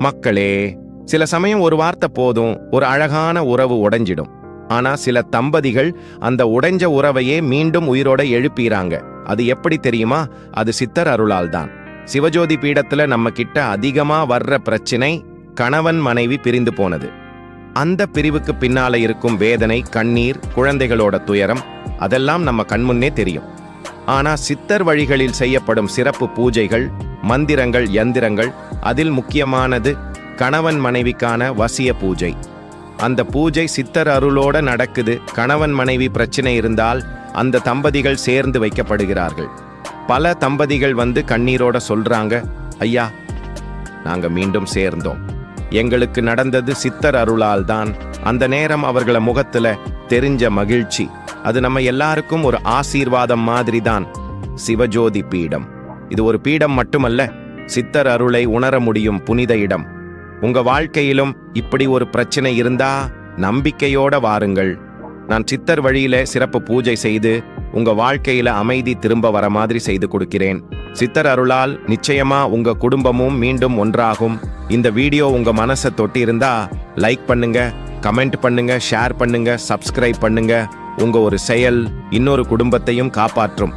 மக்களே, சில சமயம் ஒரு வார்த்தை போதும், ஒரு அழகான உறவு உடைஞ்சிடும். ஆனா சில தம்பதிகள் அந்த உடைஞ்ச உறவையே மீண்டும் உயிரோட எழுப்பிறாங்க. அது எப்படி தெரியுமா? அது சித்தர் அருளால் தான். சிவஜோதி பீடத்துல நம்ம கிட்ட அதிகமா வர்ற பிரச்சனை கணவன் மனைவி பிரிந்து போனது. அந்த பிரிவுக்கு பின்னால இருக்கும் வேதனை, கண்ணீர், குழந்தைகளோட துயரம் அதெல்லாம் நம்ம கண்முன்னே தெரியும். ஆனா சித்தர் வழிகளில் செய்யப்படும் சிறப்பு பூஜைகள், மந்திரங்கள், யந்திரங்கள், அதில் முக்கியமானது கணவன் மனைவிக்கான வசிய பூஜை. அந்த பூஜை சித்தர் அருளோட நடக்குது. கணவன் மனைவி பிரச்சனை இருந்தால் அந்த தம்பதிகள் சேர்ந்து வைக்கப்படுகிறார்கள். பல தம்பதிகள் வந்து கண்ணீரோட சொல்றாங்க, ஐயா, நாங்க மீண்டும் சேர்ந்தோம். எங்களுக்கு நடந்தது சித்தர் அருளால் தான். அந்த நேரம் அவர்கள முகத்துல தெரிஞ்ச மகிழ்ச்சி, அது நம்ம எல்லாருக்கும் ஒரு ஆசீர்வாதம் மாதிரி தான். சிவஜோதி பீடம் இது ஒரு பீடம் மட்டுமல்ல, சித்தர் அருளை உணர முடியும் புனித இடம். உங்க வாழ்க்கையிலும் இப்படி ஒரு பிரச்சனை இருந்தா நம்பிக்கையோட வாருங்கள். நான் சித்தர் வழியில சிறப்பு பூஜை செய்து உங்க வாழ்க்கையில அமைதி திரும்ப வர மாதிரி செய்து கொடுக்கிறேன். சித்தர் அருளால் நிச்சயமா உங்க குடும்பமும் மீண்டும் ஒன்றாகும். இந்த வீடியோ உங்க மனசை தொட்டி இருந்தா லைக் பண்ணுங்க, கமெண்ட் பண்ணுங்க, ஷேர் பண்ணுங்க, சப்ஸ்கிரைப் பண்ணுங்க. உங்க ஒரு செயல் இன்னொரு குடும்பத்தையும் காப்பாற்றும்.